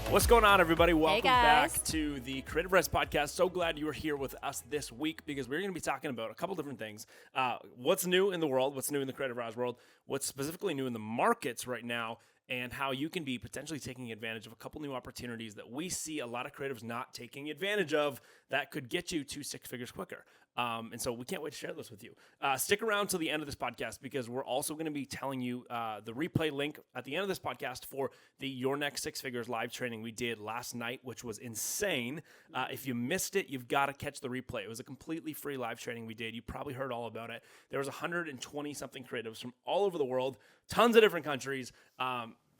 What's going on, everybody? Welcome guys. back to the Creativ Rise podcast. So glad you are here with us this week because we're going to be talking about a couple different things. What's new in the world, what's new in the Creativ Rise world, what's specifically new in the markets right now, and how you can be potentially taking advantage of a couple new opportunities that we see a lot of creatives not taking advantage of that could get you to six figures quicker. And so we can't wait to share this with you. Stick around till the end of this podcast because we're also going to be telling you the replay link at the end of this podcast for the Your Next Six Figures live training we did last night, which was insane. If you missed it, you've got to catch the replay. It was a completely free live training we did. You probably heard all about it. There was 120 something creatives from all over the world, tons of different countries,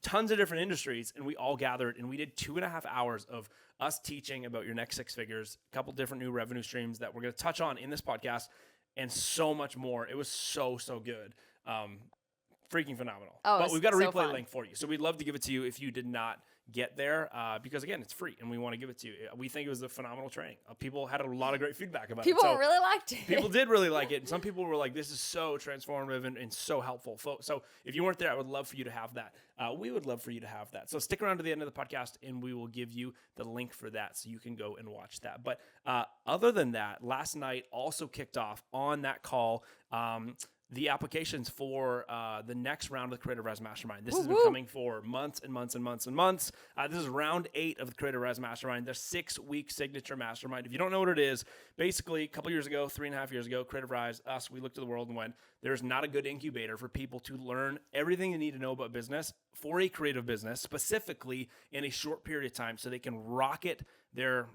tons of different industries, and we all gathered and we did 2.5 hours of us teaching about your next six figures, a couple different new revenue streams that we're going to touch on in this podcast, and so much more. It was so good. Freaking phenomenal. But we've got a replay link for you. So we'd love to give it to you if you did not get there because, again, it's free and we want to give it to you. We think it was a phenomenal training. People had a lot of great feedback about it. People really liked it. People did really like it. And some people were like, this is so transformative and so helpful. So if you weren't there, I would love for you to have that. We would love for you to have that. So stick around to the end of the podcast and we will give you the link for that so you can go and watch that. But other than that, last night also kicked off on that call the applications for the next round of the Creativ Rise Mastermind. This has been coming for months and months and months and months. This is round 8 of the Creativ Rise Mastermind, the 6-week signature mastermind. If you don't know what it is, basically a couple years ago, 3.5 years ago, Creativ Rise, us, we looked at the world and went, there's not a good incubator for people to learn everything they need to know about business for a creative business, specifically in a short period of time so they can rocket their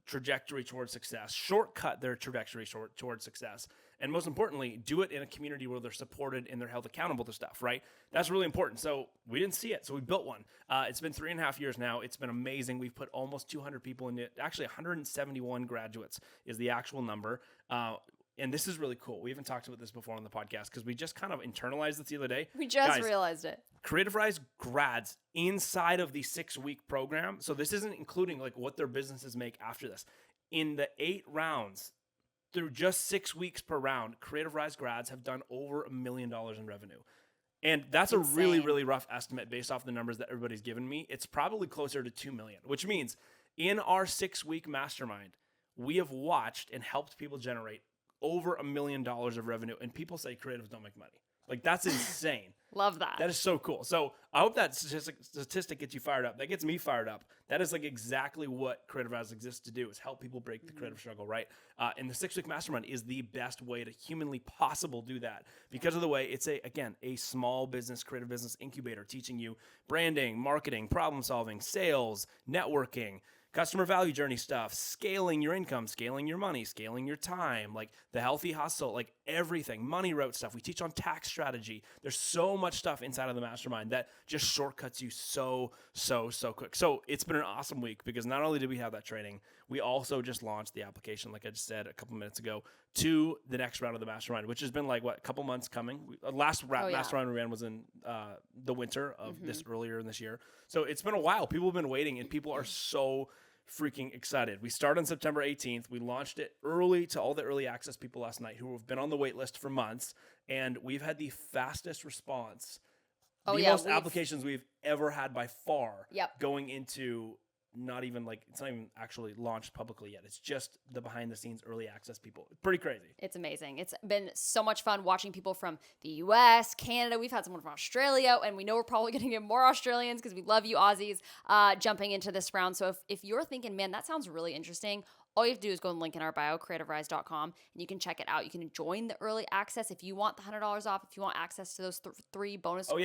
trajectory towards success, shortcut their trajectory towards success, and most importantly, do it in a community where they're supported and they're held accountable to stuff, right? That's really important. So we didn't see it, so we built one. It's been 3.5 years now. It's been amazing. We've put almost 200 people in it. Actually, 171 graduates is the actual number. And this is really cool. We haven't talked about this before on the podcast because we just kind of internalized this the other day. We just realized it. Creativ Rise grads inside of the 6-week program. So this isn't including like what their businesses make after this. In the 8 rounds, through just 6 weeks per round, Creativ Rise grads have done over $1 million in revenue. And that's a really, really rough estimate based off the numbers that everybody's given me. It's probably closer to 2 million, which means in our 6-week mastermind, we have watched and helped people generate over $1 million of revenue. And people say creatives don't make money. Like, that's insane. Love that. That is so cool. So I hope that statistic gets you fired up. That gets me fired up. That is like exactly what Creativ Rise exists to do, is help people break the creative struggle, right? And the 6-week mastermind is the best way to humanly possible do that because of the way it's a small business, creative business incubator teaching you branding, marketing, problem solving, sales, networking, customer value journey stuff, scaling your income, scaling your money, scaling your time, like the healthy hustle, like everything, money route stuff. We teach on tax strategy. There's so much stuff inside of the mastermind that just shortcuts you so quick. So it's been an awesome week because not only did we have that training, we also just launched the application, like I just said a couple minutes ago, to the next round of the mastermind, which has been like, a couple months coming. Mastermind we ran was in the winter of earlier in this year. So it's been a while. People have been waiting and people are so freaking excited. We started on September 18th. We launched it early to all the early access people last night who have been on the wait list for months. And we've had the fastest response, most applications we've ever had by far going into it's not even actually launched publicly yet. It's just the behind the scenes early access people. Pretty crazy. It's amazing. It's been so much fun watching people from the US, Canada. We've had someone from Australia, and we know we're probably going to get more Australians because we love you Aussies jumping into this round. So if you're thinking, man, that sounds really interesting, all you have to do is go and link in our bio, creativrise.com, and you can check it out. You can join the early access if you want the $100 off, if you want access to those 3 bonus we're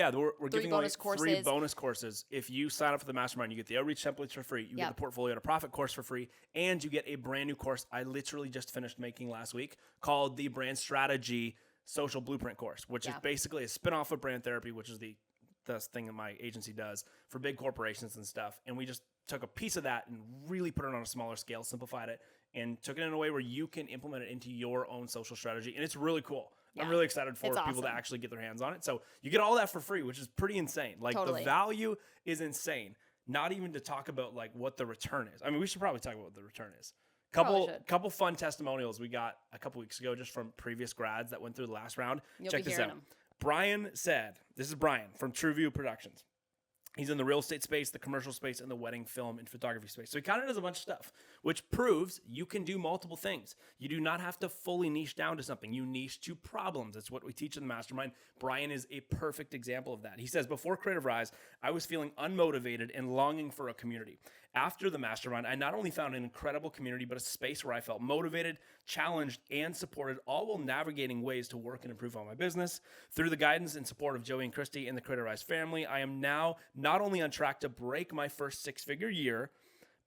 giving away 3 bonus courses. If you sign up for the mastermind, you get the outreach templates for free, you get the portfolio to profit course for free, and you get a brand new course I literally just finished making last week called the Brand Strategy Social Blueprint course, which is basically a spinoff of brand therapy, which is the thing that my agency does for big corporations and stuff. And we just took a piece of that and really put it on a smaller scale, simplified it, and took it in a way where you can implement it into your own social strategy. And it's really cool. Yeah. I'm really excited for people to actually get their hands on it. So you get all that for free, which is pretty insane. Like the value is insane. Not even to talk about like what the return is. I mean, we should probably talk about what the return is. Couple fun testimonials we got a couple weeks ago just from previous grads that went through the last round. Check this out. Brian said, this is Brian from TrueView Productions. He's in the real estate space, the commercial space, and the wedding, film, and photography space. So he kind of does a bunch of stuff, which proves you can do multiple things. You do not have to fully niche down to something. You niche to problems. That's what we teach in the Mastermind. Brian is a perfect example of that. He says, before Creativ Rise, I was feeling unmotivated and longing for a community. After the Mastermind, I not only found an incredible community, but a space where I felt motivated, challenged, and supported, all while navigating ways to work and improve on my business. Through the guidance and support of Joey and Christy and the Creativ Rise family, I am now not only on track to break my first six-figure year,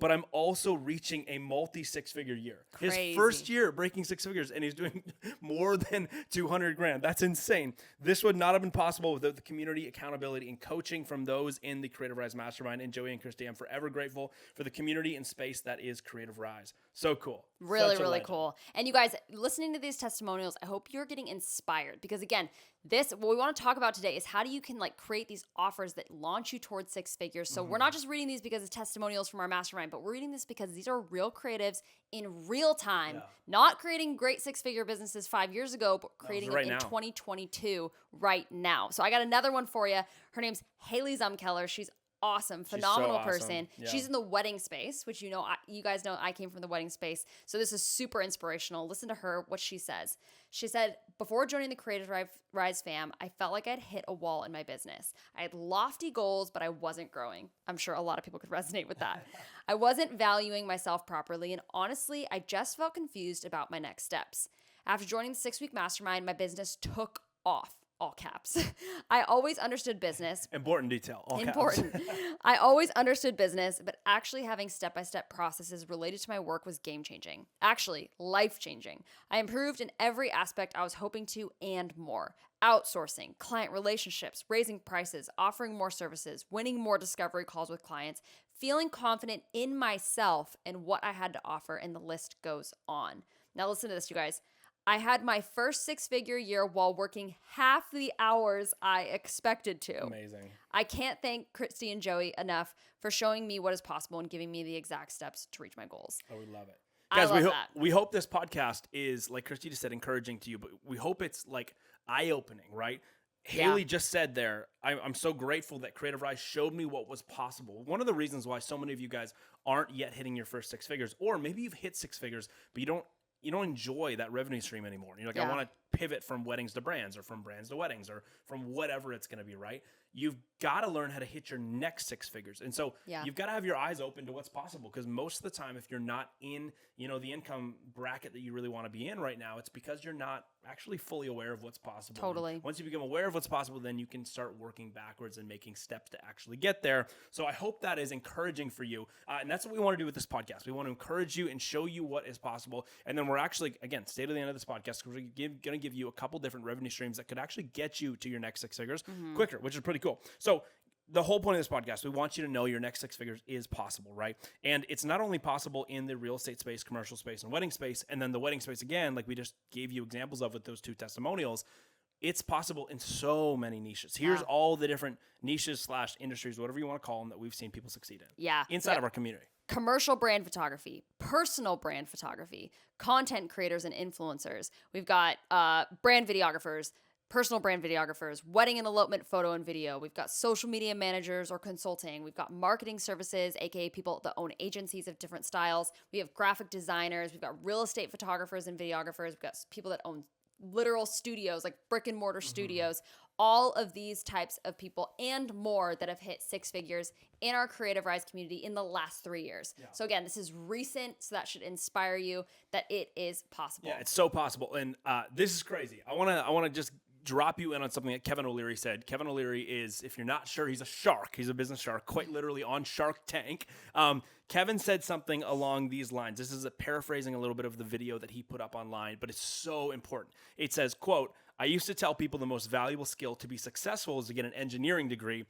but I'm also reaching a multi-six-figure year. Crazy. His first year breaking six figures, and he's doing more than 200 grand. That's insane. This would not have been possible without the community, accountability, and coaching from those in the Creativ Rise Mastermind. And Joey and Christy, I'm forever grateful for the community and space that is Creativ Rise. So cool. Really, really cool. And you guys, listening to these testimonials, I hope you're getting inspired, because again, what we want to talk about today is how you can create these offers that launch you towards six figures. So we're not just reading these because it's testimonials from our mastermind, but we're reading this because these are real creatives in real time, not creating great six-figure businesses 5 years ago, but creating it in 2022 right now. So I got another one for you. Her name's Haley Zumkeller. She's awesome, phenomenal person. Yeah. She's in the wedding space, which you guys know I came from the wedding space. So this is super inspirational. Listen to her, what she says. She said, before joining the Creativ Rise fam, I felt like I'd hit a wall in my business. I had lofty goals, but I wasn't growing. I'm sure a lot of people could resonate with that. I wasn't valuing myself properly, and honestly, I just felt confused about my next steps. After joining the 6-week mastermind, my business took off. All caps. I always understood business. Important detail. All Important. Caps. I always understood business, but actually having step-by-step processes related to my work was game-changing. Actually, life-changing. I improved in every aspect I was hoping to and more. Outsourcing, client relationships, raising prices, offering more services, winning more discovery calls with clients, feeling confident in myself and what I had to offer, and the list goes on. Now listen to this, you guys. I had my first six-figure year while working half the hours I expected to. Amazing. I can't thank Christy and Joey enough for showing me what is possible and giving me the exact steps to reach my goals. Oh, we love it. Guys, we hope this podcast is, like Christy just said, encouraging to you, but we hope it's eye-opening, right? Haley just said there, I'm so grateful that Creativ Rise showed me what was possible. One of the reasons why so many of you guys aren't yet hitting your first six figures, or maybe you've hit six figures, but you don't enjoy that revenue stream anymore. You're like, I want to pivot from weddings to brands, or from brands to weddings, or from whatever it's going to be, right? You've got to learn how to hit your next six figures. And so you've got to have your eyes open to what's possible, because most of the time, if you're not in, the income bracket that you really want to be in right now, it's because you're not actually fully aware of what's possible. Totally. And once you become aware of what's possible, then you can start working backwards and making steps to actually get there. So I hope that is encouraging for you. And that's what we want to do with this podcast. We want to encourage you and show you what is possible. And then we're actually, again, stay to the end of this podcast, because we're going to give you a couple different revenue streams that could actually get you to your next six figures quicker, which is pretty cool. So the whole point of this podcast, we want you to know your next six figures is possible, right? And it's not only possible in the real estate space, commercial space, and wedding space, and then the wedding space again, like we just gave you examples of with those two testimonials. It's possible in so many niches. Here's all the different niches / industries, whatever you want to call them, that we've seen people succeed in. Yeah. Inside of our community. Commercial brand photography, personal brand photography, content creators and influencers. We've got brand videographers, personal brand videographers, wedding and elopement photo and video. We've got social media managers or consulting. We've got marketing services, aka people that own agencies of different styles. We have graphic designers. We've got real estate photographers and videographers. We've got people that own literal studios, like brick and mortar studios. All of these types of people and more that have hit six figures in our Creativ Rise community in the last 3 years. Yeah. So again, this is recent, so that should inspire you that it is possible. Yeah, it's so possible. And this is crazy. I want to just drop you in on something that Kevin O'Leary said. Kevin O'Leary is, if you're not sure, he's a shark. He's a business shark, quite literally on Shark Tank. Kevin said something along these lines. This is paraphrasing a little bit of the video that he put up online, but it's so important. It says, quote, I used to tell people the most valuable skill to be successful is to get an engineering degree.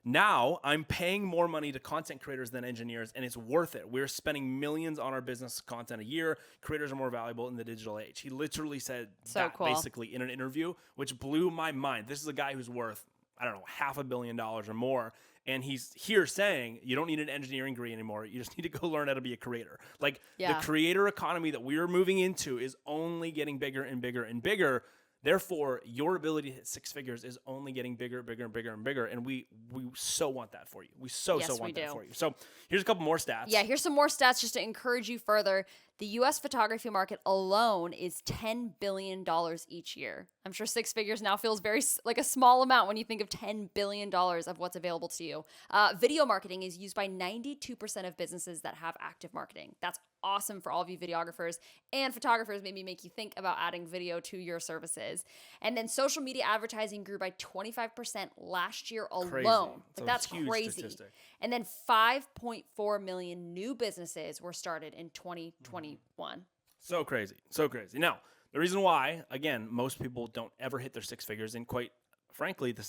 Now I'm paying more money to content creators than engineers, and it's worth it. We're spending millions on our business content a year. Creators are more valuable in the digital age. He literally said that basically in an interview, which blew my mind. This is a guy who's worth, $500 million or more. And he's here saying you don't need an engineering degree anymore. You just need to go learn how to be a creator. The creator economy that we're moving into is only getting bigger and bigger and bigger. Therefore, your ability to hit six figures is only getting bigger, bigger, and bigger, and bigger. And we so want that for you. We so want that for you. So here's a couple more stats. Yeah, here's some more stats just to encourage you further. The U.S. photography market alone is $10 billion each year. I'm sure six figures now feels very like a small amount when you think of $10 billion of what's available to you. Video marketing is used by 92% of businesses that have active marketing. That's awesome for all of you videographers and photographers. Maybe make you think about adding video to your services. And then social media advertising grew by 25% last year alone. Like that's crazy. Statistic. And then 5.4 million new businesses were started in 2021. So crazy. So crazy. Now, the reason why, again, most people don't ever hit their six figures, and quite frankly, the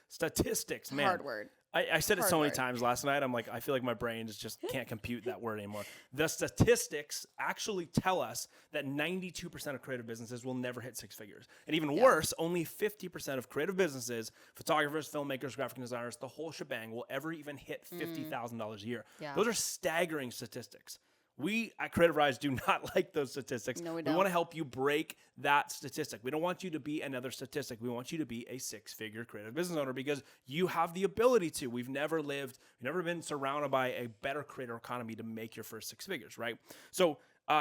statistics, man. Hard word. I said it so many times last night. I'm like, I feel like my brain just can't compute that word anymore. The statistics actually tell us that 92% of creative businesses will never hit six figures. And even worse, only 50% of creative businesses, photographers, filmmakers, graphic designers, the whole shebang will ever even hit $50,000 a year. Yeah. Those are staggering statistics. We at Creativ Rise do not like those statistics. No, we don't. We want to help you break that statistic. We don't want you to be another statistic. We want you to be a six-figure creative business owner because you have the ability to. We've never been surrounded by a better creator economy to make your first six figures, right? So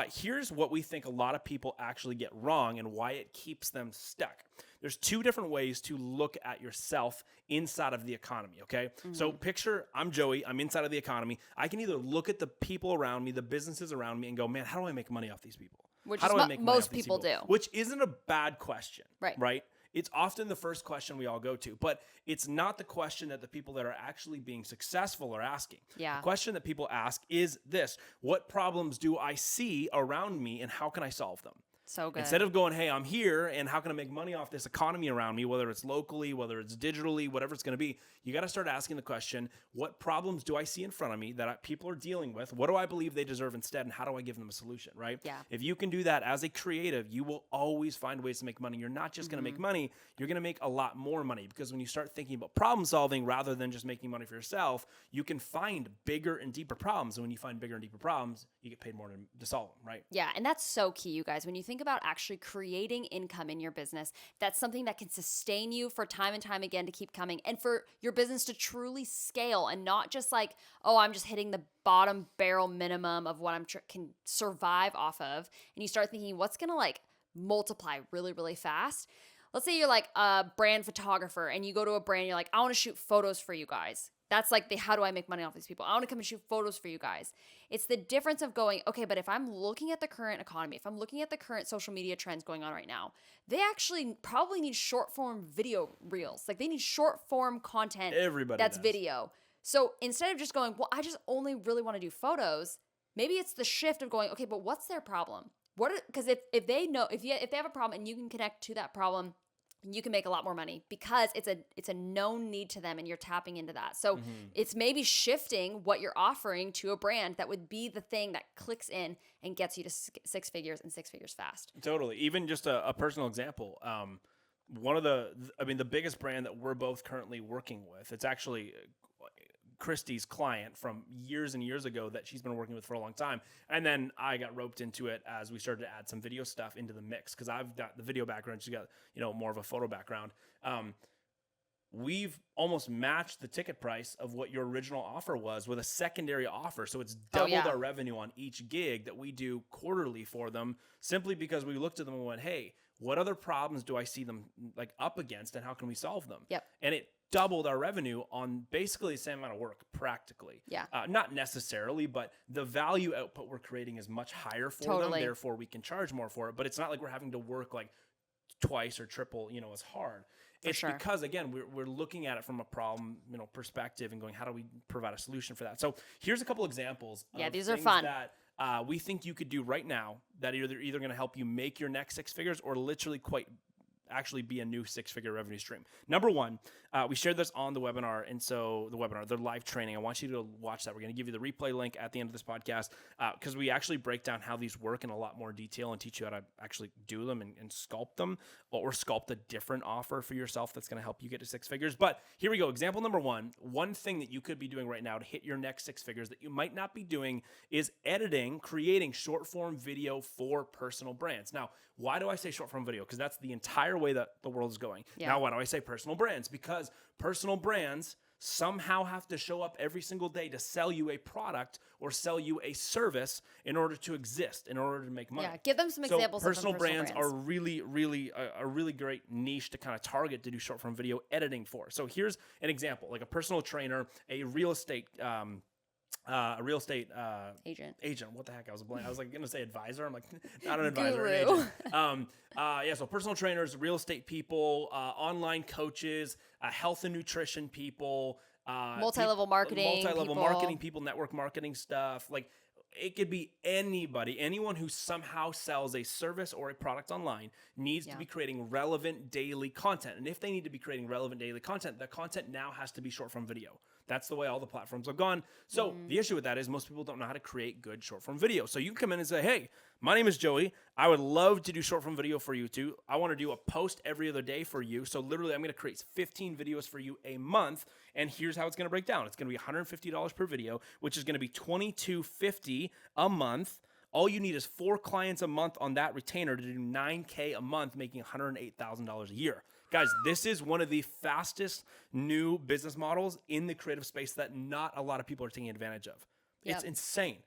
here's what we think a lot of people actually get wrong and why it keeps them stuck. There's two different ways to look at yourself inside of the economy, okay? So picture I'm Joey, I'm inside of the economy. I can either look at the people around me, the businesses around me, and go, man, how do I make money off these people? Which is what most people do. Which isn't a bad question, right? It's often the first question we all go to, but it's not the question that the people that are actually being successful are asking. Yeah. The question that people ask is this: what problems do I see around me and how can I solve them? So good. Instead of going, hey, I'm here and how can I make money off this economy around me, whether it's locally, whether it's digitally, whatever it's going to be, you got to start asking the question, what problems do I see in front of me that people are dealing with? What do I believe they deserve instead? And how do I give them a solution, right? Yeah. If you can do that as a creative, you will always find ways to make money. You're not just going to make money, you're going to make a lot more money because when you start thinking about problem solving rather than just making money for yourself, you can find bigger and deeper problems. And when you find bigger and deeper problems, you get paid more to solve them, right? Yeah, and that's so key, you guys. When you think about actually creating income in your business, that's something that can sustain you for time and time again to keep coming and for your business to truly scale and not just like, oh, I'm just hitting the bottom barrel minimum of what I'm can survive off of. And you start thinking, what's going to like multiply really, really fast? Let's say you're like a brand photographer and you go to a brand, you're like, I want to shoot photos for you guys. That's like how do I make money off these people? I want to come and shoot photos for you guys. It's the difference of going, okay, but if I'm looking at the current economy, if I'm looking at the current social media trends going on right now, they actually probably need short form video reels. Like they need short form content. Everybody that's does. Video. So instead of just going, well, I just only really want to do photos, maybe it's the shift of going, okay, but what's their problem? Because if they know, if they have a problem and you can connect to that problem, you can make a lot more money because it's a known need to them and you're tapping into that. So it's maybe shifting what you're offering to a brand that would be the thing that clicks in and gets you to six figures and six figures fast. Totally. Even just a personal example. One of the biggest brand that we're both currently working with, it's actually Christy's client from years and years ago that she's been working with for a long time. And then I got roped into it as we started to add some video stuff into the mix because I've got the video background. She's got, more of a photo background. We've almost matched the ticket price of what your original offer was with a secondary offer. So it's doubled our revenue on each gig that we do quarterly for them simply because we looked at them and went, hey, what other problems do I see them like up against and how can we solve them? Yep. And it doubled our revenue on basically the same amount of work practically. Yeah. Not necessarily, but the value output we're creating is much higher for them. Therefore, we can charge more for it. But it's not like we're having to work like twice or triple, as hard. It's because, again, we're looking at it from a problem, perspective and going, how do we provide a solution for that? So here's a couple examples. Yeah, of these are things fun. That we think you could do right now that are either going to help you make your next six figures or literally actually be a new six-figure revenue stream. Number one, we shared this on the webinar, and so the live training, I want you to watch that. We're going to give you the replay link at the end of this podcast because we actually break down how these work in a lot more detail and teach you how to actually do them and sculpt them or sculpt a different offer for yourself that's going to help you get to six figures. But here we go. Example number one thing that you could be doing right now to hit your next six figures that you might not be doing is creating short-form video for personal brands. Now, Why do I say short form video? Because that's the entire way that the world is going. Yeah. Now, why do I say personal brands? Because personal brands somehow have to show up every single day to sell you a product or sell you a service in order to exist, in order to make money. Yeah, give them some So examples. personal of brands are really, really a really great niche to kind of target to do short form video editing for. So here's an example, like a personal trainer, a real estate agent. What the heck? I was like going to say advisor. I'm like, not an advisor, an agent. So personal trainers, real estate people, online coaches, health and nutrition people, multi-level marketing people, network marketing stuff. Like, it could be anybody, anyone who somehow sells a service or a product online needs to be creating relevant daily content. And if they need to be creating relevant daily content, the content now has to be short form video. That's the way all the platforms have gone. So the issue with that is most people don't know how to create good short form video. So you can come in and say, hey, my name is Joey. I would love to do short form video for you too. I want to do a post every other day for you. So literally I'm going to create 15 videos for you a month. And here's how it's going to break down. It's going to be $150 per video, which is going to be $22.50 a month. All you need is 4 clients a month on that retainer to do $9K a month, making $108,000 a year. Guys, this is one of the fastest new business models in the creative space that not a lot of people are taking advantage of. It's insane.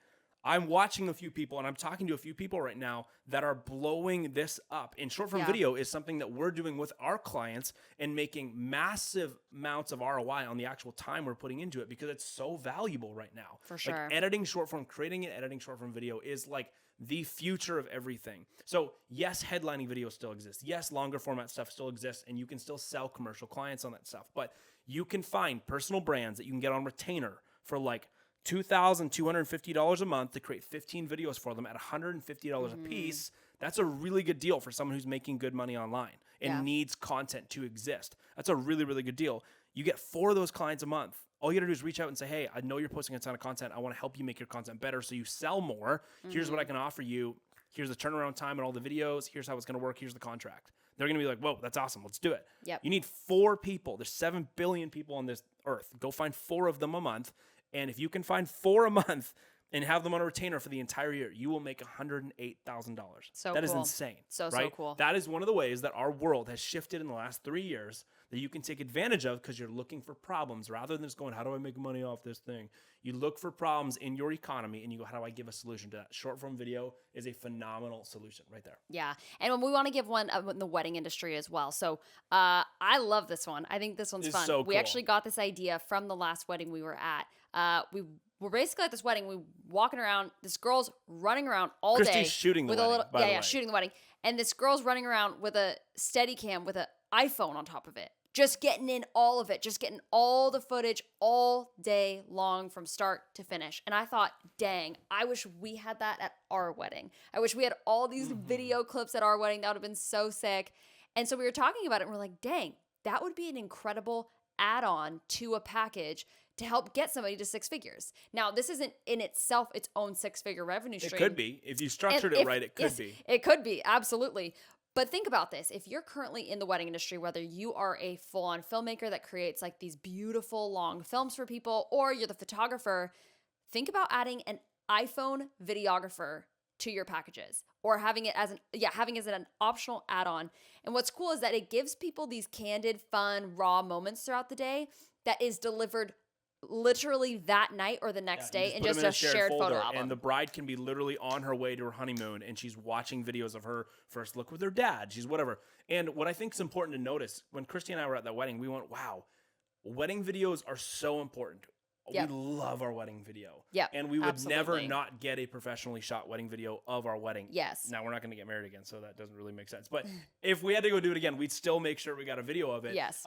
I'm watching a few people and I'm talking to a few people right now that are blowing this up. And short form video is something that we're doing with our clients and making massive amounts of ROI on the actual time we're putting into it because it's so valuable right now. For sure. Like editing short form, creating and editing short form video is like the future of everything. So yes, headlining video still exists. Yes, longer format stuff still exists and you can still sell commercial clients on that stuff. But you can find personal brands that you can get on retainer for like $2,250 a month to create 15 videos for them at $150 a piece. That's a really good deal for someone who's making good money online and needs content to exist. That's a really, really good deal. You get 4 of those clients a month. All you gotta do is reach out and say, hey, I know you're posting a ton of content. I want to help you make your content better so you sell more. Here's what I can offer you. Here's the turnaround time and all the videos. Here's how it's gonna work. Here's the contract. They're gonna be like, whoa, that's awesome. Let's do it. Yep. You need 4 people. There's 7 billion people on this earth. Go find 4 of them a month. And if you can find 4 a month and have them on a retainer for the entire year, you will make $108,000. So that is cool. insane. So cool. That is one of the ways that our world has shifted in the last 3 years that you can take advantage of because you're looking for problems rather than just going, how do I make money off this thing? You look for problems in your economy and you go, how do I give a solution to that? Short form video is a phenomenal solution right there. Yeah. And when we want to give one in the wedding industry as well. So I love this one. I think this one's fun. So We cool. actually got this idea from the last wedding we were at. We were basically at this wedding. We walking around. This girl's running around all day. Christy's shooting the with wedding, a little, by the way. shooting the wedding. And this girl's running around with a Steadicam with an iPhone on top of it. Just getting in all of it, just getting all the footage all day long from start to finish. And I thought, dang, I wish we had that at our wedding. I wish we had all these video clips at our wedding. That would have been so sick. And so we were talking about it and we're like, dang, that would be an incredible add-on to a package to help get somebody to 6 figures. Now, this isn't in itself its own 6-figure revenue stream. It could be. If you structured it right, it could be. It could be, absolutely. But think about this. If you're currently in the wedding industry, whether you are a full-on filmmaker that creates like these beautiful long films for people, or you're the photographer, think about adding an iPhone videographer to your packages or having it as an optional add-on. And what's cool is that it gives people these candid, fun, raw moments throughout the day that is delivered literally that night or the next day in just a shared photo album. And the bride can be literally on her way to her honeymoon and she's watching videos of her first look with her dad. She's whatever. And what I think is important to notice, when Christy and I were at that wedding, we went, wow, wedding videos are so important. Yep. We love our wedding video. Yep, and we would absolutely. never not get a professionally shot wedding video of our wedding. Yes. Now, we're not going to get married again, so that doesn't really make sense. But if we had to go do it again, we'd still make sure we got a video of it. Yes.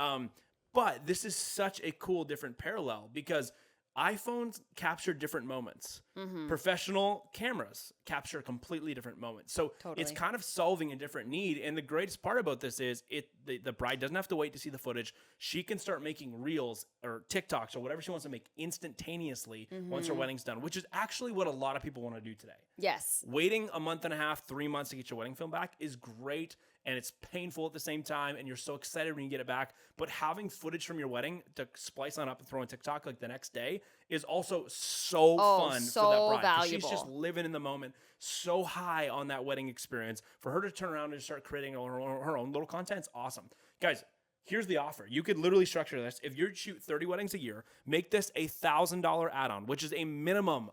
But this is such a cool different parallel because iPhones capture different moments. Professional cameras capture completely different moments. So it's kind of solving a different need. And the greatest part about this is the bride doesn't have to wait to see the footage. She can start making reels or TikToks or whatever she wants to make instantaneously once her wedding's done, which is actually what a lot of people want to do today. Yes. Waiting a month and a half, 3 months to get your wedding film back is great and it's painful at the same time, and you're so excited when you get it back. But having footage from your wedding to splice on up and throw on TikTok like the next day is also so fun so for that bride. 'Cause valuable. she's just living in the moment, so high on that wedding experience. For her to turn around and start creating her own little content, it's awesome. Guys, here's the offer. You could literally structure this. If you shoot 30 weddings a year, make this a $1,000 add-on, which is a minimum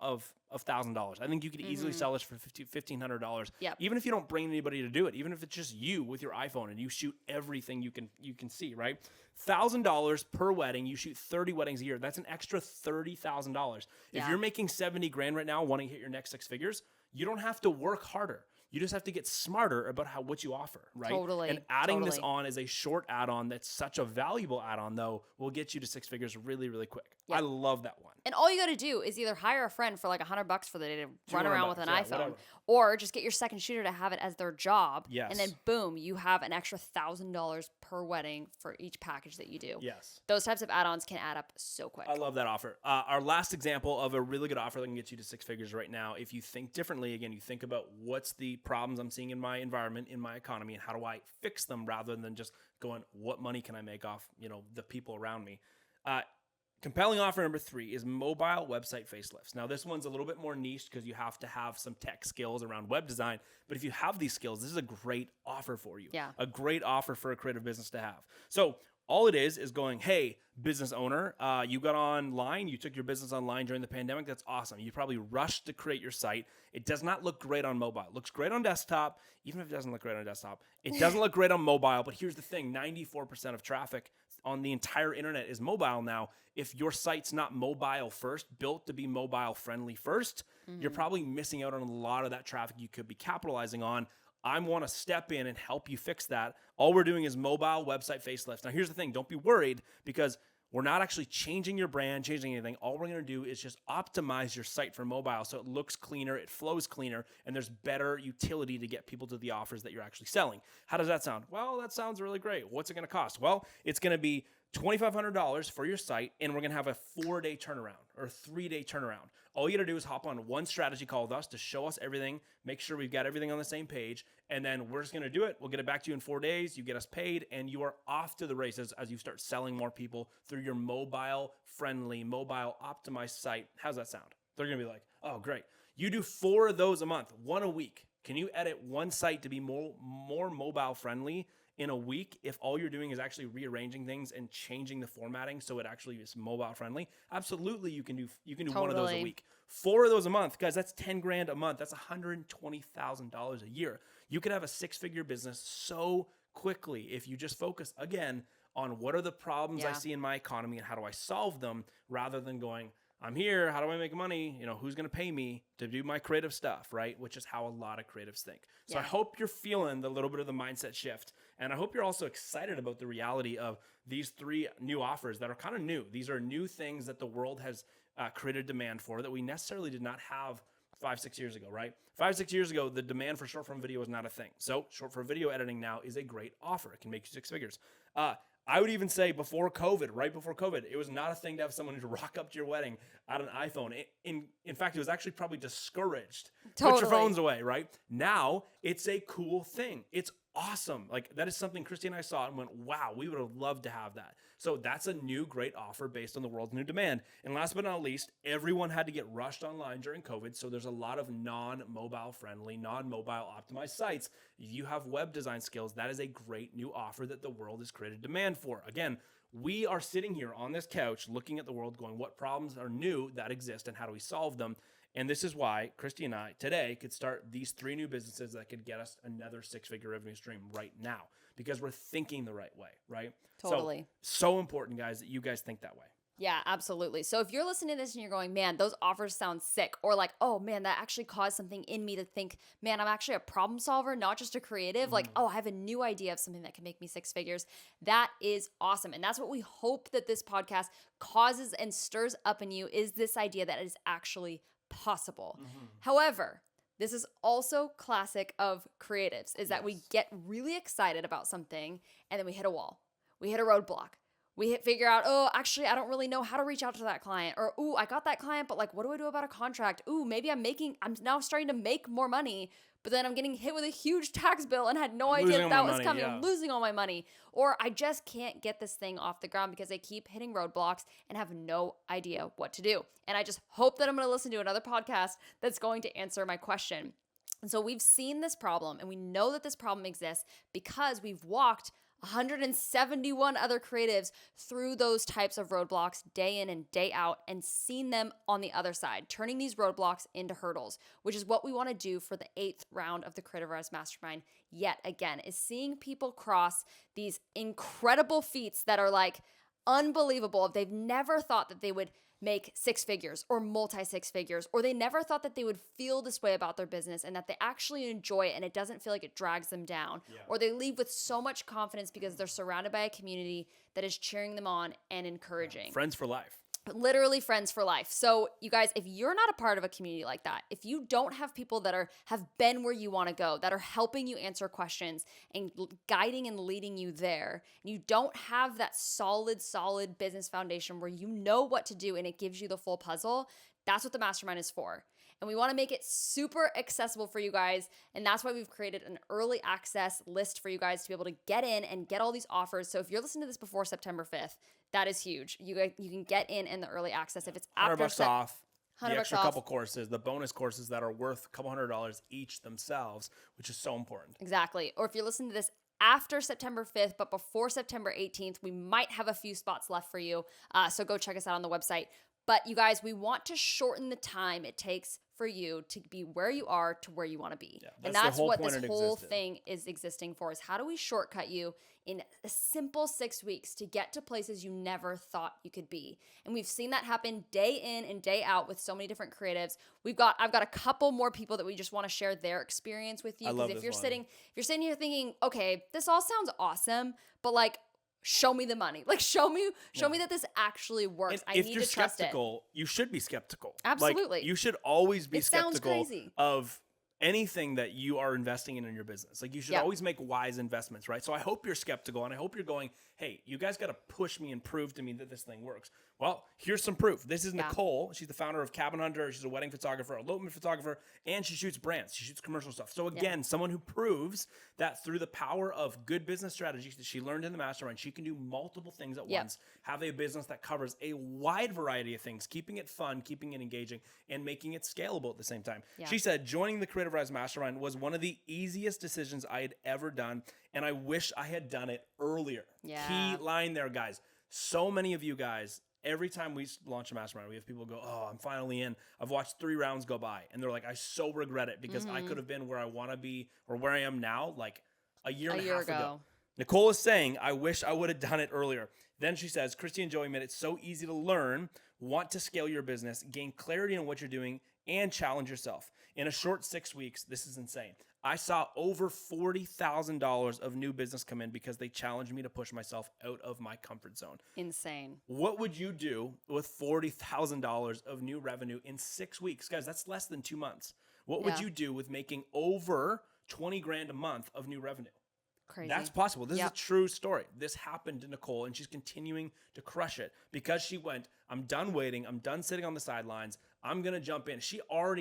of $1,000. I think you could easily sell this for $1,500. Yep. Even if you don't bring anybody to do it, even if it's just you with your iPhone and you shoot everything you can see, right? $1,000 per wedding. You shoot 30 weddings a year. That's an extra $30,000. If Yeah. you're making 70 grand right now, wanting to hit your next 6 figures, you don't have to work harder. You just have to get smarter about what you offer, right? Totally. And adding this on as a short add-on that's such a valuable add-on, though, will get you to 6 figures really, really quick. Yep. I love that one. And all you got to do is either hire a friend for like $100 for the day to run around with an $200, iPhone, whatever. or just get your second shooter to have it as their job. Yes. And then boom, you have an extra $1,000 per wedding for each package that you do. Yes. Those types of add-ons can add up so quick. I love that offer. Our last example of a really good offer that can get you to 6 figures right now, if you think differently, again, you think about what's the problems I'm seeing in my environment, in my economy, and how do I fix them rather than just going, what money can I make off, the people around me? Compelling offer number 3 is mobile website facelifts. Now, this one's a little bit more niche because you have to have some tech skills around web design. But if you have these skills, this is a great offer for you. Yeah. A great offer for a creative business to have. So all it is going, hey, business owner, you got online, you took your business online during the pandemic. That's awesome. You probably rushed to create your site. It does not look great on mobile. It looks great on desktop. Even if it doesn't look great on desktop, it doesn't look great on mobile. But here's the thing, 94% of traffic on the entire internet is mobile now. If your site's not mobile first, built to be mobile friendly first, you're probably missing out on a lot of that traffic you could be capitalizing on. I want to step in and help you fix that. All we're doing is mobile website facelifts. Now, here's the thing. Don't be worried because we're not actually changing your brand, changing anything. All we're going to do is just optimize your site for mobile so it looks cleaner, it flows cleaner, and there's better utility to get people to the offers that you're actually selling. How does that sound? Well, that sounds really great. What's it going to cost? Well, it's going to be $2,500 for your site, and we're going to have a 4-day turnaround or 3-day turnaround. All you got to do is hop on one strategy call with us to show us everything, make sure we've got everything on the same page, and then we're just going to do it. We'll get it back to you in 4 days. You get us paid, and you are off to the races as you start selling more people through your mobile-friendly, mobile-optimized site. How's that sound? They're going to be like, oh, great. You do 4 of those a month, 1 a week. Can you edit one site to be more mobile-friendly in a week if all you're doing is actually rearranging things and changing the formatting so it actually is mobile friendly? Absolutely, you can do one of those a week. 4 of those a month, guys, that's 10 grand a month. That's $120,000 a year. You could have a 6-figure business so quickly if you just focus again on what are the problems I see in my economy and how do I solve them rather than going, I'm here, how do I make money? Who's going to pay me to do my creative stuff, right? Which is how a lot of creatives think. So I hope you're feeling the little bit of the mindset shift. And I hope you're also excited about the reality of these 3 new offers that are kind of new. These are new things that the world has created demand for that we necessarily did not have 5-6 years ago, right? 5-6 years ago, the demand for short form video was not a thing. So short form video editing now is a great offer. It can make you 6 figures. I would even say before COVID, right before COVID, it was not a thing to have someone to rock up to your wedding on an iPhone. In fact, it was actually probably discouraged. Totally. Put your phones away, right? Now, it's a cool thing. It's awesome. Like, that is something Christy and I saw and went, wow, we would have loved to have that. So that's a new great offer based on the world's new demand. And last but not least, everyone had to get rushed online during COVID. So there's a lot of non-mobile friendly, non-mobile optimized sites. If you have web design skills, that is a great new offer that the world has created demand for. Again, we are sitting here on this couch looking at the world going, what problems are new that exist and how do we solve them? And this is why Christy and I today could start these 3 new businesses that could get us another 6-figure revenue stream right now because we're thinking the right way, right? Totally. So important, guys, that you guys think that way. Yeah, absolutely. So if you're listening to this and you're going, man, those offers sound sick, or like, oh man, that actually caused something in me to think, man, I'm actually a problem solver, not just a creative. Like, oh, I have a new idea of something that can make me 6 figures. That is awesome. And that's what we hope that this podcast causes and stirs up in you, is this idea that it is actually possible. However, this is also classic of creatives, is that we get really excited about something and then we hit a wall. We hit a roadblock. we figure out, oh, actually, I don't really know how to reach out to that client. Or, ooh, I got that client, but like, what do I do about a contract? Ooh, maybe I'm now starting to make more money, but then I'm getting hit with a huge tax bill and had no idea that was coming. I'm losing all my money. Or I just can't get this thing off the ground because I keep hitting roadblocks and have no idea what to do. And I just hope that I'm going to listen to another podcast that's going to answer my question. And so we've seen this problem, and we know that this problem exists because we've walked 171 other creatives through those types of roadblocks day in and day out and seen them on the other side, turning these roadblocks into hurdles, which is what we want to do for the 8th round of the Creativ Rise Mastermind yet again, is seeing people cross these incredible feats that are like unbelievable. They've never thought that they would make 6 figures or multi-6 figures, or they never thought that they would feel this way about their business and that they actually enjoy it and it doesn't feel like it drags them down, or they leave with so much confidence because they're surrounded by a community that is cheering them on and encouraging. Friends for life. Literally friends for life. So you guys, if you're not a part of a community like that, if you don't have people that have been where you want to go, that are helping you answer questions and guiding and leading you there, and you don't have that solid business foundation where you know what to do and it gives you the full puzzle, that's what the mastermind is for. And we want to make it super accessible for you guys. And that's why we've created an early access list for you guys to be able to get in and get all these offers. So if you're listening to this before September 5th, that is huge. You can get in the early access. If it's after $100 off. The extra off. couple courses, the bonus courses that are worth a couple $100 each themselves, which is so important. Exactly. Or if you're listening to this after September 5th, but before September 18th, we might have a few spots left for you. So go check us out on the website. But you guys, we want to shorten the time it takes for you to be where you are to where you want to be. And that's what this whole thing is existing for, is how do we shortcut you in a simple 6 weeks to get to places you never thought you could be. And we've seen that happen day in and day out with so many different creatives. I've got a couple more people that we just want to share their experience with you. Because if you're sitting here thinking, okay, this all sounds awesome, but like, show me the money. Like, show me that this actually works. And I need to trust it. If you're skeptical, you should be skeptical. Absolutely. Like, you should always be skeptical crazy. of anything that you are investing in your business. Like, you should always make wise investments, right? So I hope you're skeptical, and I hope you're going, hey, you guys got to push me and prove to me that this thing works. Well, here's some proof. This is Nicole. She's the founder of Cabin Hunter. She's a wedding photographer, elopement photographer, and she shoots brands. She shoots commercial stuff. So again, someone who proves that through the power of good business strategies that she learned in the mastermind, she can do multiple things at once, have a business that covers a wide variety of things, keeping it fun, keeping it engaging, and making it scalable at the same time. She said, joining the Creativ Rise Mastermind was one of the easiest decisions I had ever done, and I wish I had done it earlier. Key line there, guys. So many of you guys, every time we launch a mastermind, we have people go, oh, I'm finally in. I've watched 3 rounds go by. And they're like, I so regret it because I could have been where I want to be or where I am now like a year and a half ago. Nicole is saying, I wish I would have done it earlier. Then she says, Christy and Joey made it so easy to learn, want to scale your business, gain clarity on what you're doing, and challenge yourself. In a short 6 weeks, this is insane. I saw over $40,000 of new business come in because they challenged me to push myself out of my comfort zone. Insane. What would you do with $40,000 of new revenue in 6 weeks? Guys, that's less than 2 months. What would you do with making over 20 grand a month of new revenue? Crazy. That's possible. This is a true story. This happened to Nicole, and she's continuing to crush it because she went, I'm done waiting. I'm done sitting on the sidelines. I'm going to jump in.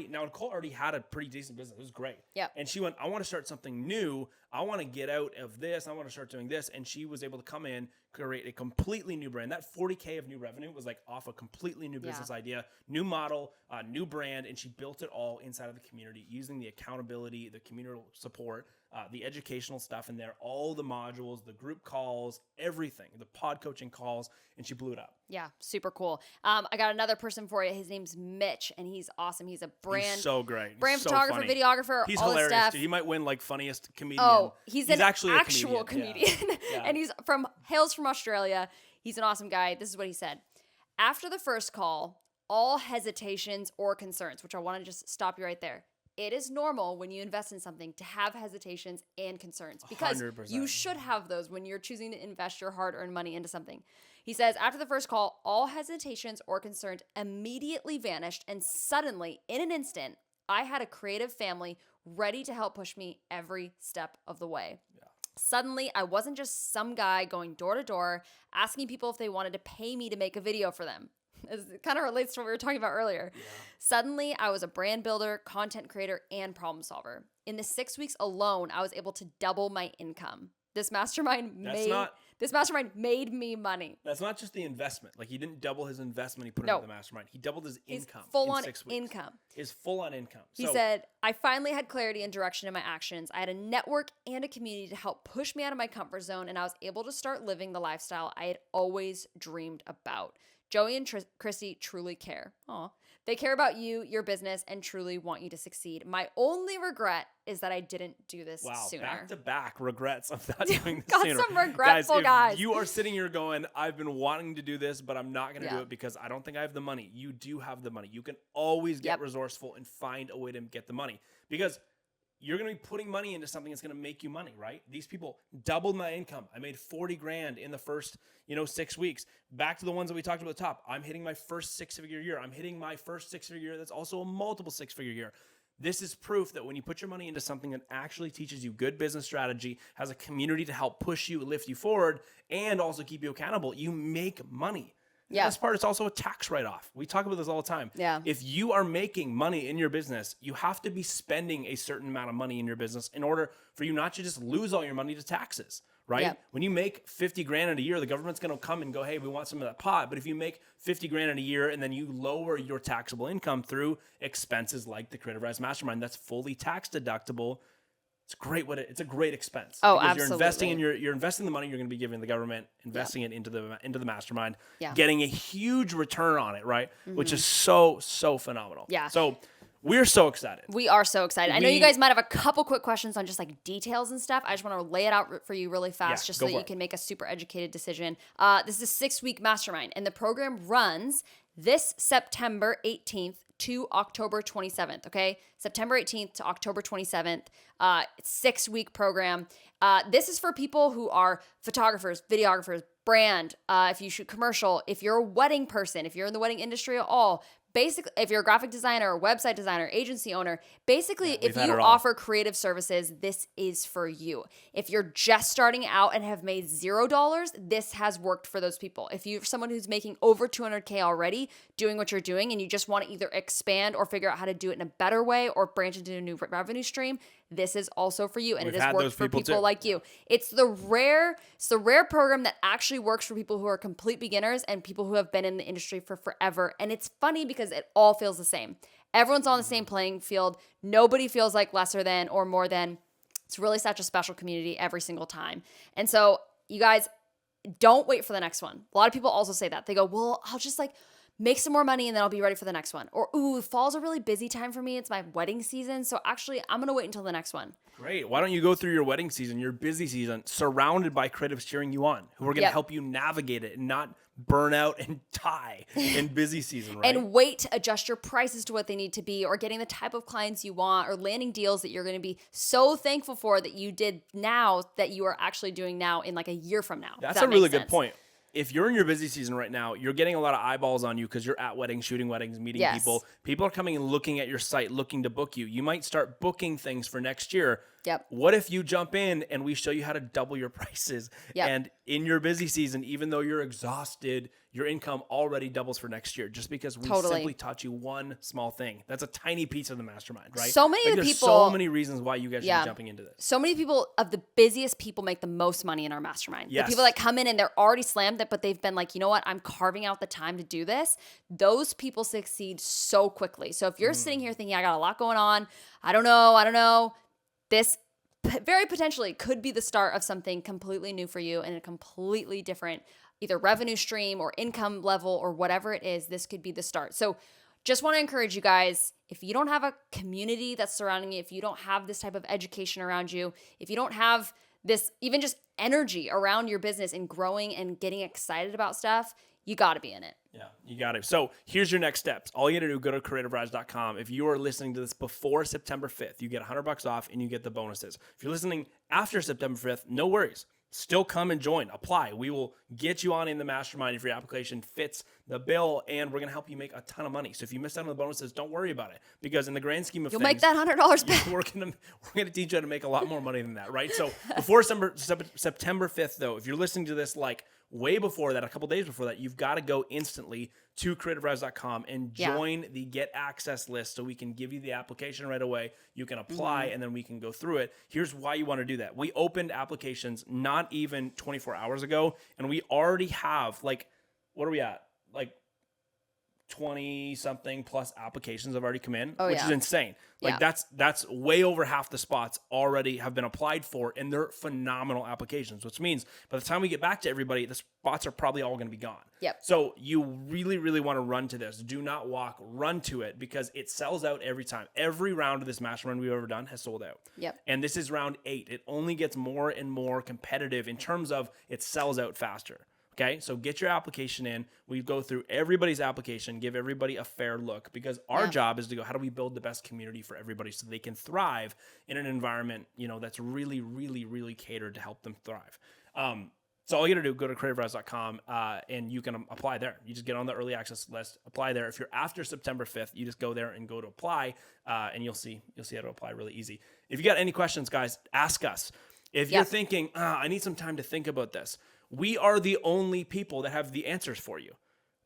Nicole already had a pretty decent business. It was great. Yeah. And she went, I want to start something new. I want to get out of this. I want to start doing this. And she was able to come in, create a completely new brand. That $40K of new revenue was like off a completely new business idea, new model, new brand. And she built it all inside of the community using the accountability, the community support, the educational stuff in there, all the modules, the group calls, everything, the pod coaching calls, and she blew it up. Yeah, super cool. I got another person for you. His name's Mitch, and he's awesome. He's a brand, so great, brand so photographer, funny. Videographer, he's all hilarious. this stuff. Dude. He might win like funniest comedian. Oh, he's actually an actual comedian. And he's hails from Australia. He's an awesome guy. This is what he said. After the first call, all hesitations or concerns, which I want to just stop you right there. It is normal when you invest in something to have hesitations and concerns because 100%. You should have those when you're choosing to invest your hard-earned money into something. He says, after the first call, all hesitations or concerns immediately vanished, and suddenly, in an instant, I had a creative family ready to help push me every step of the way. Suddenly, I wasn't just some guy going door to door asking people if they wanted to pay me to make a video for them. It kind of relates to what we were talking about earlier. Yeah. Suddenly, I was a brand builder, content creator, and problem solver. In the 6 weeks alone, I was able to double my income. This mastermind made me money. That's not just the investment. Like, he didn't double his investment he put into the mastermind. He doubled his income. Full on income. His full on income. He said, I finally had clarity and direction in my actions. I had a network and a community to help push me out of my comfort zone, and I was able to start living the lifestyle I had always dreamed about. Joey and Christy truly care. Aw. They care about you, your business, and truly want you to succeed. My only regret is that I didn't do this sooner. Back-to-back regrets of not doing this Got sooner. some regretful guys. If you are sitting here going, I've been wanting to do this, but I'm not going to do it because I don't think I have the money. You do have the money. You can always get resourceful and find a way to get the money, because you're going to be putting money into something that's going to make you money, right? These people doubled my income. I made 40 grand in the first, 6 weeks. Back to the ones that we talked about at the top. I'm hitting my first 6-figure year. I'm hitting my first 6-figure year. That's also a multiple 6-figure year. This is proof that when you put your money into something that actually teaches you good business strategy, has a community to help push you, lift you forward, and also keep you accountable, you make money. Yeah. This part is also a tax write-off. We talk about this all the time. Yeah. If you are making money in your business, you have to be spending a certain amount of money in your business in order for you not to just lose all your money to taxes, right? Yeah. When you make 50 grand in a year, the government's going to come and go, hey, we want some of that pot. But if you make 50 grand in a year and then you lower your taxable income through expenses like the Creativ Rise Mastermind, that's fully tax deductible. It's great. It's a great expense. Oh, because absolutely. You're investing the money you're going to be giving the government, investing it into the mastermind, getting a huge return on it, right? Mm-hmm. Which is so phenomenal. Yeah. So we're so excited. We are so excited. I know you guys might have a couple quick questions on just like details and stuff. I just want to lay it out for you really fast, just so that you can make a super educated decision. This is a 6-week mastermind, and the program runs this September 18th to October 27th, okay? September 18th to October 27th. 6-week program. This is for people who are photographers, videographers, brand, if you shoot commercial, if you're a wedding person, if you're in the wedding industry at all, basically, if you're a graphic designer, or website designer, agency owner, basically, if you offer creative services, this is for you. If you're just starting out and have made $0, this has worked for those people. If you're someone who's making over 200K already, doing what you're doing, and you just want to either expand or figure out how to do it in a better way or branch into a new revenue stream, this is also for you, and it has worked for people like you. It's the rare program that actually works for people who are complete beginners and people who have been in the industry for forever. And it's funny because it all feels the same. Everyone's on the same playing field. Nobody feels like lesser than or more than. It's really such a special community every single time. And so you guys, don't wait for the next one. A lot of people also say that. They go, well, I'll just make some more money and then I'll be ready for the next one. Or, ooh, fall's a really busy time for me. It's my wedding season. So actually, I'm going to wait until the next one. Great. Why don't you go through your wedding season, your busy season, surrounded by creatives cheering you on, who are going to help you navigate it and not burn out and die in busy season, right? And wait to adjust your prices to what they need to be, or getting the type of clients you want, or landing deals that you're going to be so thankful for that you did now that you are actually doing now in like a year from now. That's a really good point. If you're in your busy season right now, you're getting a lot of eyeballs on you because you're at weddings, shooting weddings, meeting people. People are coming and looking at your site, looking to book you. You might start booking things for next year. Yep. What if you jump in and we show you how to double your prices? Yep. And in your busy season, even though you're exhausted, your income already doubles for next year just because we simply taught you one small thing. That's a tiny piece of the mastermind, right? So many people. There's so many reasons why you guys should be jumping into this. So many people, of the busiest people, make the most money in our mastermind. Yes. The people that come in and they're already slammed, but they've been like, you know what? I'm carving out the time to do this. Those people succeed so quickly. So if you're sitting here thinking, I got a lot going on, I don't know, this very potentially could be the start of something completely new for you and a completely different either revenue stream or income level or whatever it is. This could be the start. So just want to encourage you guys, if you don't have a community that's surrounding you, if you don't have this type of education around you, if you don't have this even just energy around your business and growing and getting excited about stuff, you got to be in it. Yeah, you got it. So here's your next steps. All you got to do, go to creativrise.com. If you are listening to this before September 5th, you get $100 off and you get the bonuses. If you're listening after September 5th, no worries. still come and join, apply. We will get you on in the mastermind if your application fits the bill, and we're going to help you make a ton of money. So if you missed out on the bonuses, don't worry about it, because in the grand scheme of You'll things, make that $100 back. we're gonna teach you how to make a lot more money than that, right? So before September 5th, though, if you're listening to this like way before that, a couple days before that, you've got to go instantly to creativrise.com and join the Get Access list so we can give you the application right away. You can apply and then we can go through it. Here's why you want to do that. We opened applications not even 24 hours ago, and we already have like, what are we at? Like 20 something plus applications have already come in, which is insane. Like that's way over half the spots already have been applied for, and they're phenomenal applications, which means by the time we get back to everybody, the spots are probably all going to be gone. Yep. So you really, really want to run to this. Do not walk, run to it, because it sells out every time. Every round of this mastermind we've ever done has sold out. Yep. And this is round 8. It only gets more and more competitive in terms of it sells out faster. Okay, so get your application in. We go through everybody's application, give everybody a fair look, because our job is to go, how do we build the best community for everybody so they can thrive in an environment, that's really, really, really catered to help them thrive. So all you got to do, go to creativrise.com and you can apply there. You just get on the early access list, apply there. If you're after September 5th, you just go there and go to apply, and you'll see how to apply really easy. If you got any questions, guys, ask us. If you're thinking, I need some time to think about this, we are the only people that have the answers for you.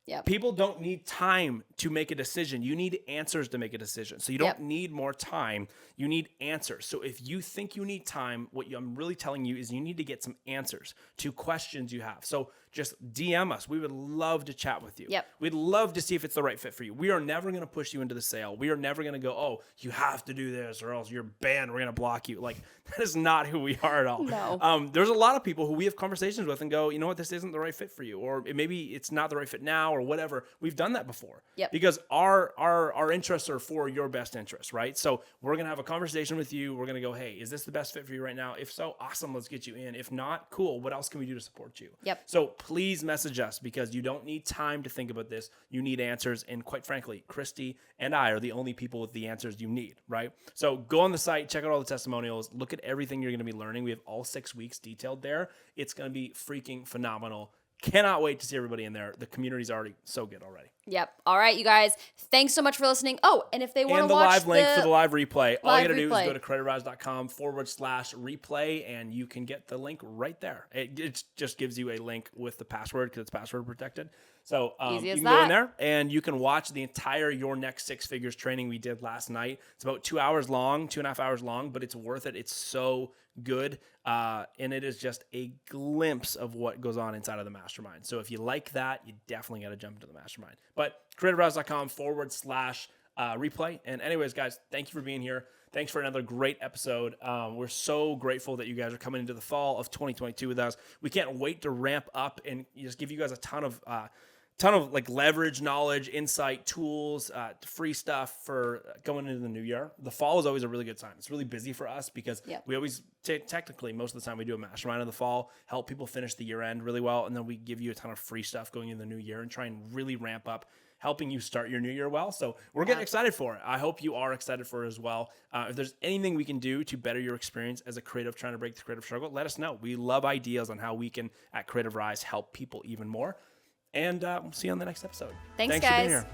Yep. People don't need time to make a decision. You need answers to make a decision. So you don't need more time. You need answers. So if you think you need time, what I'm really telling you is you need to get some answers to questions you have. So just DM us. We would love to chat with you. Yep. We'd love to see if it's the right fit for you. We are never going to push you into the sale. We are never going to go, oh, you have to do this or else you're banned. We're going to block you. Like, that is not who we are at all. No. There's a lot of people who we have conversations with and go, you know what, this isn't the right fit for you. Or maybe it's not the right fit now or whatever. We've done that before. Yep. Because our interests are for your best interests, right? So we're going to have a conversation with you. We're going to go, hey, is this the best fit for you right now? If so, awesome, let's get you in. If not, cool. What else can we do to support you? Yep. So please message us, because you don't need time to think about this. You need answers. And quite frankly, Christy and I are the only people with the answers you need, right? So go on the site, check out all the testimonials, look at everything you're going to be learning. We have all 6 weeks detailed there. It's going to be freaking phenomenal. Cannot wait to see everybody in there. The community's already so good already. Yep. All right, you guys. Thanks so much for listening. Oh, and if they want to watch live link for the live replay, all you got to do is go to creativrise.com/replay, and you can get the link right there. It just gives you a link with the password, because it's password protected. So you can go in there and you can watch the entire Your Next Six Figures training we did last night. It's about 2 hours long, 2.5 hours long, but it's worth it. It's so good. And it is just a glimpse of what goes on inside of the mastermind. So if you like that, you definitely got to jump into the mastermind. But creativrise.com/replay. And anyways, guys, thank you for being here. Thanks for another great episode. We're so grateful that you guys are coming into the fall of 2022 with us. We can't wait to ramp up and just give you guys a ton of like leverage, knowledge, insight, tools, free stuff for going into the new year. The fall is always a really good time. It's really busy for us because we always, technically, most of the time we do a mastermind in the fall, help people finish the year end really well. And then we give you a ton of free stuff going into the new year and try and really ramp up helping you start your new year well. So we're getting excited for it. I hope you are excited for it as well. If there's anything we can do to better your experience as a creative trying to break the creative struggle, let us know. We love ideas on how we can, at Creativ Rise, help people even more. And we'll see you on the next episode. Thanks for being guys. here.